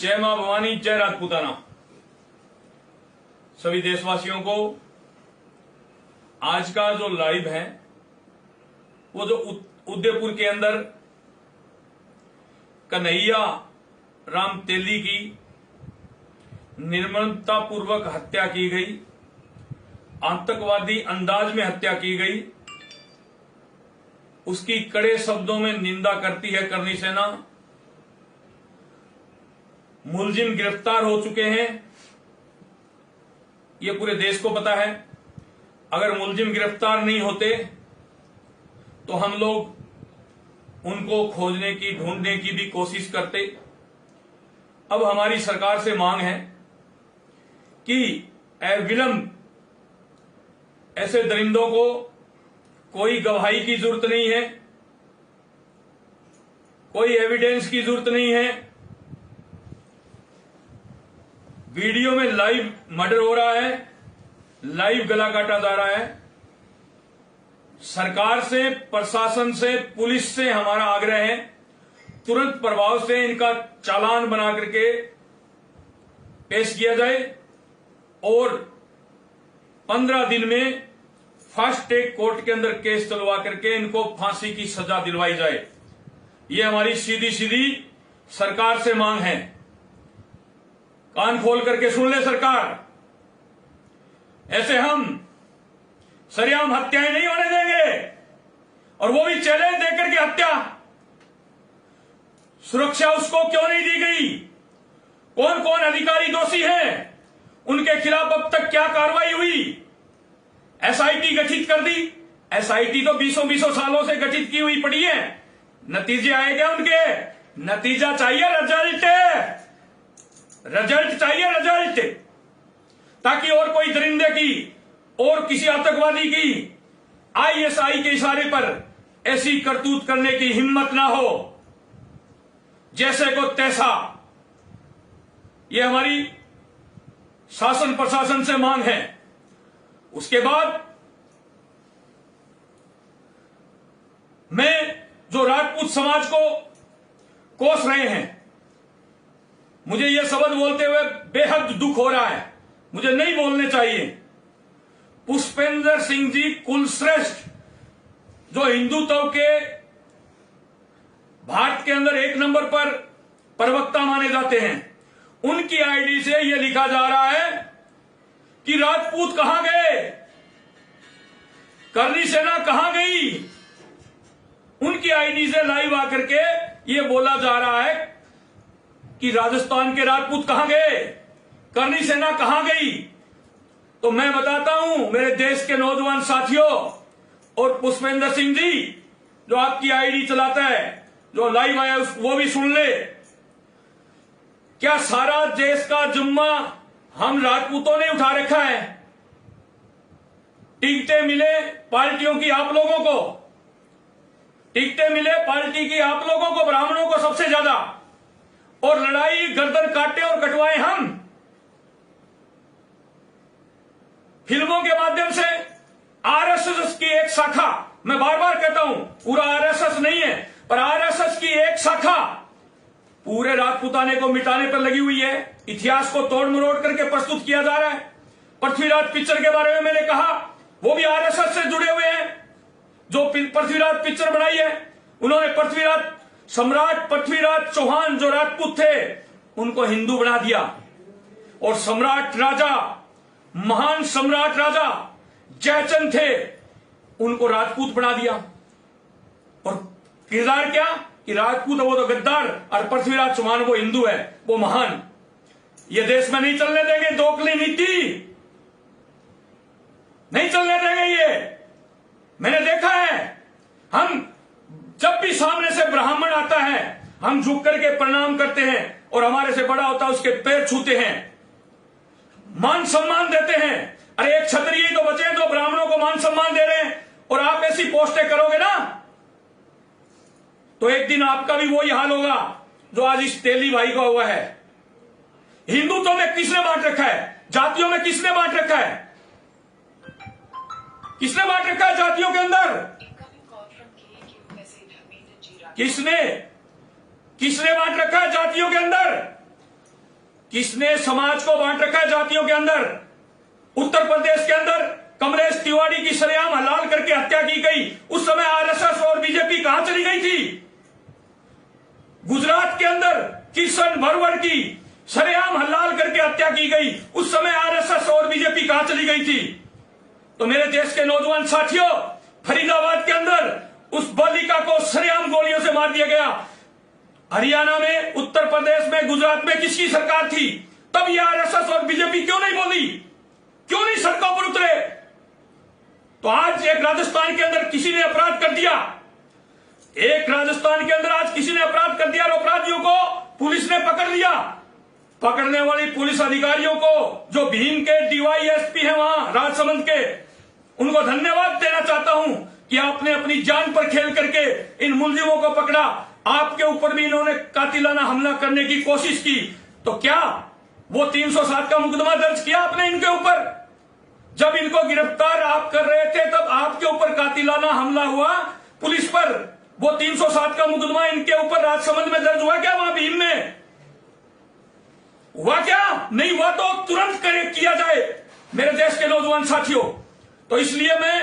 जय मां भवानी, जय राजपूताना। सभी देशवासियों को आज का जो लाइव है वो जो उदयपुर के अंदर कन्हैया राम तेली की निर्ममतापूर्वक हत्या की गई, आतंकवादी अंदाज में हत्या की गई, उसकी कड़े शब्दों में निंदा करती है करनी सेना। मुलजिम गिरफ्तार हो चुके हैं, ये पूरे देश को पता है। अगर मुलजिम गिरफ्तार नहीं होते तो हम लोग उनको खोजने की, ढूंढने की भी कोशिश करते। अब हमारी सरकार से मांग है कि विलंब ऐसे दरिंदों को कोई गवाही की जरूरत नहीं है, कोई एविडेंस की जरूरत नहीं है। वीडियो में लाइव मर्डर हो रहा है, लाइव गला काटा जा रहा है। सरकार से, प्रशासन से, पुलिस से हमारा आग्रह है तुरंत प्रभाव से इनका चालान बना करके पेश किया जाए और 15 दिन में फास्ट ट्रैक कोर्ट के अंदर केस चलवा करके इनको फांसी की सजा दिलवाई जाए। ये हमारी सीधी सीधी सरकार से मांग है। कान खोल करके सुन ले सरकार, ऐसे हम सरेआम हत्याएं नहीं होने देंगे, और वो भी चैलेंज देकर के हत्या। सुरक्षा उसको क्यों नहीं दी गई? कौन कौन अधिकारी दोषी हैं? उनके खिलाफ अब तक क्या कार्रवाई हुई? एसआईटी गठित कर दी। एसआईटी तो 20 सालों से गठित की हुई पड़ी है, नतीजे आए क्या उनके? नतीजा चाहिए, रिजल्ट चाहिए, रिजल्ट, ताकि और कोई दरिंदे की और किसी आतंकवादी की आईएसआई के इशारे पर ऐसी करतूत करने की हिम्मत ना हो, जैसे को तैसा। ये हमारी शासन प्रशासन से मांग है। उसके बाद मैं जो राजपूत समाज को कोस रहे हैं, मुझे यह शब्द बोलते हुए बेहद दुख हो रहा है, मुझे नहीं बोलने चाहिए। पुष्पेंद्र सिंह जी कुलश्रेष्ठ, जो हिंदुत्व के भारत के अंदर 1 नंबर पर प्रवक्ता माने जाते हैं, उनकी आईडी से यह लिखा जा रहा है कि राजपूत कहां गए, करनी सेना कहां गई। उनकी आईडी से लाइव आकर के यह बोला जा रहा है कि राजस्थान के राजपूत कहां गए, करनी सेना कहां गई। तो मैं बताता हूं मेरे देश के नौजवान साथियों और पुष्पेंद्र सिंह जी, जो आपकी आईडी चलाता है, जो लाइव आया वो भी सुन ले। क्या सारा देश का जिम्मा हम राजपूतों ने उठा रखा है? टिकटें मिले पार्टियों की आप लोगों को, टिकटें मिले पार्टी की आप लोगों को, ब्राह्मणों को सबसे ज्यादा, और लड़ाई गर्दन काटे और कटवाए हम। फिल्मों के माध्यम से आरएसएस की एक शाखा, मैं बार बार कहता हूं पूरा आरएसएस नहीं है, पर आरएसएस की एक शाखा पूरे राजपूताने को मिटाने पर लगी हुई है। इतिहास को तोड़ मरोड़ करके प्रस्तुत किया जा रहा है। पृथ्वीराज पिक्चर के बारे में मैंने कहा, वो भी आरएसएस से जुड़े हुए हैं। जो पृथ्वीराज पिक्चर बनाई है, उन्होंने सम्राट पृथ्वीराज चौहान जो राजपूत थे, उनको हिंदू बना दिया, और सम्राट राजा, महान सम्राट राजा जयचंद थे, उनको राजपूत बना दिया। और किरदार क्या कि राजपूत वो तो गद्दार, और पृथ्वीराज चौहान वो हिंदू है, वो महान। ये देश में नहीं चलने देंगे, दोगली नीति नहीं चलने देंगे। ये मैंने देखा है, हम जब भी सामने से ब्राह्मण आता है, हम झुक करके प्रणाम करते हैं, और हमारे से बड़ा होता है उसके पैर छूते हैं, मान सम्मान देते हैं। अरे एक क्षत्रिय तो बचे जो ब्राह्मणों को मान सम्मान दे रहे हैं, और आप ऐसी पोस्टें करोगे ना, तो एक दिन आपका भी वही हाल होगा जो आज इस तेली भाई का हुआ है। हिंदुत्व में किसने बांट रखा है? जातियों में किसने बांट रखा है? किसने बांट रखा है जातियों के अंदर? किसने बांट रखा है जातियों के अंदर? किसने समाज को बांट रखा है जातियों के अंदर? उत्तर प्रदेश के अंदर कमलेश तिवारी की सरेआम हलाल करके हत्या की गई, उस समय आरएसएस और बीजेपी कहां चली गई थी? गुजरात के अंदर किशन भरवर की सरेआम हलाल करके हत्या की गई, उस समय आरएसएस और बीजेपी कहां चली गई थी? तो मेरे देश के नौजवान साथियों, फरीदाबाद के अंदर उस बालिका को सरेआम गोलियों से मार दिया गया। हरियाणा में, उत्तर प्रदेश में, गुजरात में किसकी सरकार थी? तब ये आरएसएस और बीजेपी क्यों नहीं बोली? क्यों नहीं सड़कों पर उतरे? तो आज एक राजस्थान के अंदर किसी ने अपराध कर दिया, एक राजस्थान के अंदर आज किसी ने अपराध कर दिया और अपराधियों को पुलिस ने पकड़ लिया। पकड़ने वाली पुलिस अधिकारियों को, जो भीम के डीवाईएसपी हैं वहां राजसमंद के, उनको धन्यवाद देना चाहता हूं कि आपने अपनी जान पर खेल करके इन मुलजिमों को पकड़ा। आपके ऊपर भी इन्होंने कातिलाना हमला करने की कोशिश की, तो क्या वो 307 का मुकदमा दर्ज किया आपने इनके ऊपर? जब इनको गिरफ्तार आप कर रहे थे तब आपके ऊपर कातिलाना हमला हुआ पुलिस पर, वो 307 का मुकदमा इनके ऊपर राजसमंद में दर्ज हुआ क्या? वहां भीम में हुआ क्या? नहीं हुआ तो तुरंत किया जाए मेरे देश के नौजवान साथियों। तो इसलिए मैं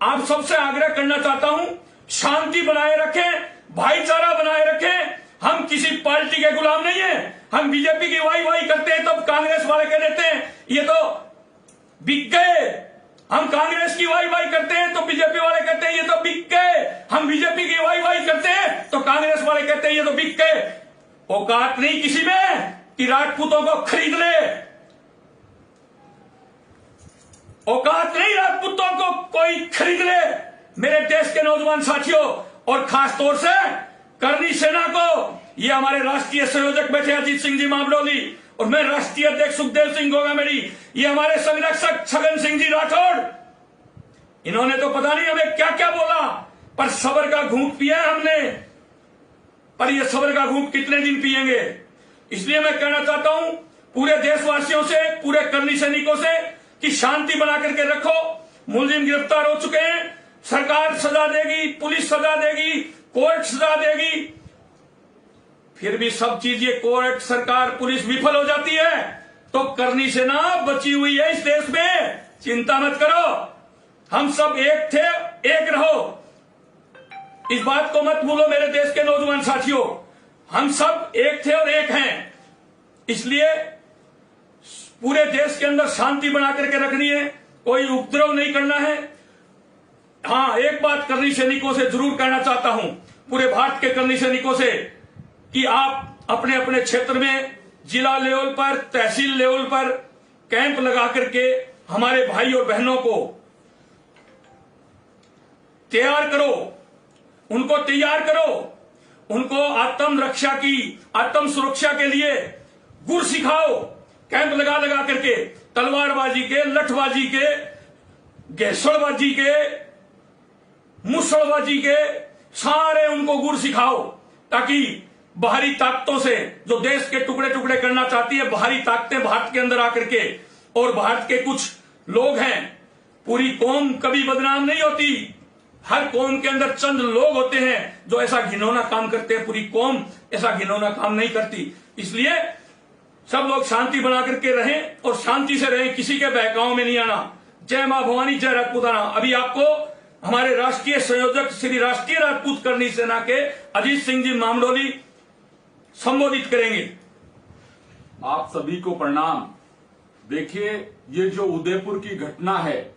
आप सबसे आग्रह करना चाहता हूं, शांति बनाए रखें, भाईचारा बनाए रखें। हम किसी पार्टी के गुलाम नहीं है। हम बीजेपी की वाई करते हैं तब कांग्रेस वाले कह देते हैं ये तो बिक गए। हम कांग्रेस की वाई करते हैं तो बीजेपी वाले कहते हैं ये तो बिक गए। हम बीजेपी की वाई करते हैं तो कांग्रेस वाले कहते हैं ये तो बिक गए। औकात नहीं किसी में कि राजपूतों को खरीद ले, औकात नहीं राजपूतों को कोई खरीद ले। मेरे देश के नौजवान साथियों, और खास तौर से करनी सेना को, ये हमारे राष्ट्रीय संयोजक बैठे अजीत सिंह जी मामलोली और मैं राष्ट्रीय अध्यक्ष सुखदेव सिंह होगा मेरी, ये हमारे संरक्षक छगन सिंह जी राठौड़, इन्होंने तो पता नहीं हमें क्या क्या बोला, पर सबर का घूंट पिया हमने। पर ये सबर का घूंट कितने दिन पिएंगे? इसलिए मैं कहना चाहता हूं पूरे देशवासियों से, पूरे करनी सैनिकों से कि शांति बना करके रखो। मुलजिम गिरफ्तार हो चुके हैं, सरकार सजा देगी, पुलिस सजा देगी, कोर्ट सजा देगी। फिर भी सब चीज ये कोर्ट, सरकार, पुलिस विफल हो जाती है तो करनी सेना बची हुई है इस देश में। चिंता मत करो, हम सब एक थे, एक रहो। इस बात को मत भूलो मेरे देश के नौजवान साथियों, हम सब एक थे और एक हैं। इसलिए पूरे देश के अंदर शांति बना करके रखनी है, कोई उपद्रव नहीं करना है। हां, एक बात करनी सैनिकों से जरूर कहना चाहता हूं, पूरे भारत के करनी सैनिकों से, कि आप अपने अपने क्षेत्र में जिला लेवल पर, तहसील लेवल पर कैंप लगा करके हमारे भाई और बहनों को तैयार करो, उनको तैयार करो, उनको आत्म रक्षा की, आत्म सुरक्षा के लिए गुर सिखाओ। कैंप लगा लगा करके तलवारबाजी के, लठबाजी के, घेसड़बाजी के, मुसलबाजी के, सारे उनको गुर सिखाओ, ताकि बाहरी ताकतों से, जो देश के टुकड़े टुकड़े करना चाहती है, बाहरी ताकतें भारत के अंदर आकर के, और भारत के कुछ लोग हैं, पूरी कौम कभी बदनाम नहीं होती, हर कौम के अंदर चंद लोग होते हैं जो ऐसा घिनौना काम करते हैं, पूरी कौम ऐसा घिनौना काम नहीं करती। इसलिए सब लोग शांति बना करके रहें और शांति से रहें, किसी के बहकाव में नहीं आना। जय मां भवानी, जय राजपूताना। अभी आपको हमारे राष्ट्रीय संयोजक श्री राष्ट्रीय राजपूत करनी सेना के अजीत सिंह जी मामलोली संबोधित करेंगे। आप सभी को प्रणाम। देखिए, ये जो उदयपुर की घटना है,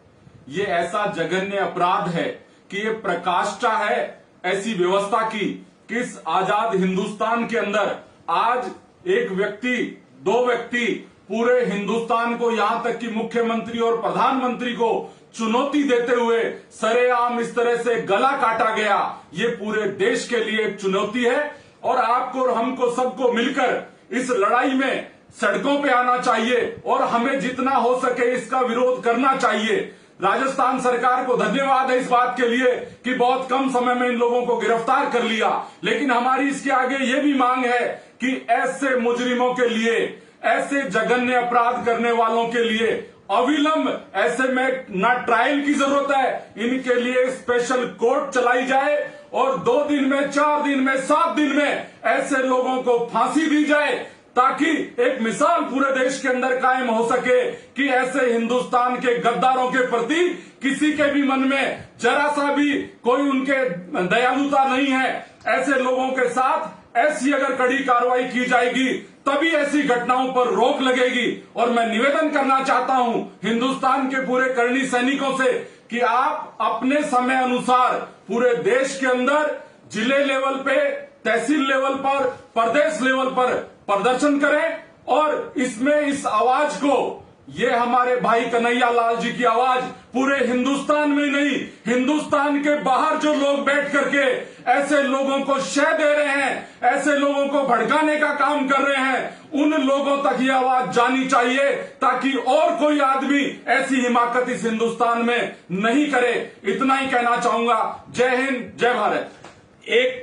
ये ऐसा जघन्य अपराध है कि ये प्रकाष्ठा है ऐसी व्यवस्था की कि इस आजाद हिंदुस्तान के अंदर आज एक व्यक्ति, दो व्यक्ति पूरे हिंदुस्तान को, यहां तक कि मुख्यमंत्री और प्रधानमंत्री को चुनौती देते हुए सरेआम इस तरह से गला काटा गया। ये पूरे देश के लिए एक चुनौती है और आपको और हमको सबको मिलकर इस लड़ाई में सड़कों पे आना चाहिए और हमें जितना हो सके इसका विरोध करना चाहिए। राजस्थान सरकार को धन्यवाद है इस बात के लिए कि बहुत कम समय में इन लोगों को गिरफ्तार कर लिया, लेकिन हमारी इसके आगे ये भी मांग है कि ऐसे मुजरिमों के लिए, ऐसे जघन्य अपराध करने वालों के लिए अविलंब, ऐसे में ना ट्रायल की जरूरत है, इनके लिए स्पेशल कोर्ट चलाई जाए और 2 दिन में, 4 दिन में, 7 दिन में ऐसे लोगों को फांसी दी जाए, ताकि एक मिसाल पूरे देश के अंदर कायम हो सके कि ऐसे हिंदुस्तान के गद्दारों के प्रति किसी के भी मन में जरा सा भी कोई उनके दयालुता नहीं है। ऐसे लोगों के साथ ऐसी अगर कड़ी कार्रवाई की जाएगी तभी ऐसी घटनाओं पर रोक लगेगी। और मैं निवेदन करना चाहता हूं हिंदुस्तान के पूरे करनी सैनिकों से कि आप अपने समय अनुसार पूरे देश के अंदर जिले लेवल पे, तहसील लेवल पर, प्रदेश लेवल पर प्रदर्शन करें और इसमें इस आवाज को, ये हमारे भाई कन्हैया लाल जी की आवाज पूरे हिंदुस्तान में नहीं, हिंदुस्तान के बाहर जो लोग बैठ करके ऐसे लोगों को शह दे रहे हैं, ऐसे लोगों को भड़काने का काम कर रहे हैं, उन लोगों तक ये आवाज जानी चाहिए ताकि और कोई आदमी ऐसी हिमाकत इस हिंदुस्तान में नहीं करे। इतना ही कहना चाहूंगा। जय हिंद, जय भारत। एक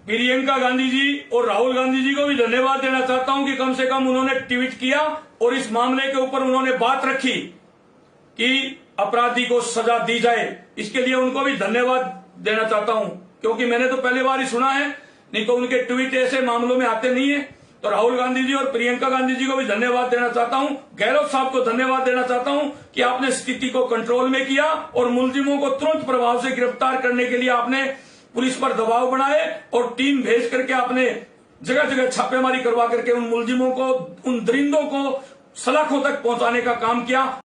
प्रियंका गांधी जी और राहुल गांधी जी को भी धन्यवाद देना चाहता हूं कि कम से कम उन्होंने ट्वीट किया और इस मामले के ऊपर उन्होंने बात रखी कि अपराधी को सजा दी जाए। इसके लिए उनको भी धन्यवाद देना चाहता हूं, क्योंकि मैंने तो पहली बार ही सुना है, नहीं तो उनके ट्वीट ऐसे मामलों में आते नहीं है। तो राहुल गांधी जी और प्रियंका गांधी जी को भी धन्यवाद देना चाहता हूं। गहलोत साहब को धन्यवाद देना चाहता हूं कि आपने स्थिति को कंट्रोल में किया और मुलजिमों को तुरंत प्रभाव से गिरफ्तार करने के लिए आपने पुलिस पर दबाव बनाए और टीम भेज करके आपने जगह जगह छापेमारी करवा करके उन मुलजिमों को, उन दरिंदों को सलाखों तक पहुंचाने का काम किया।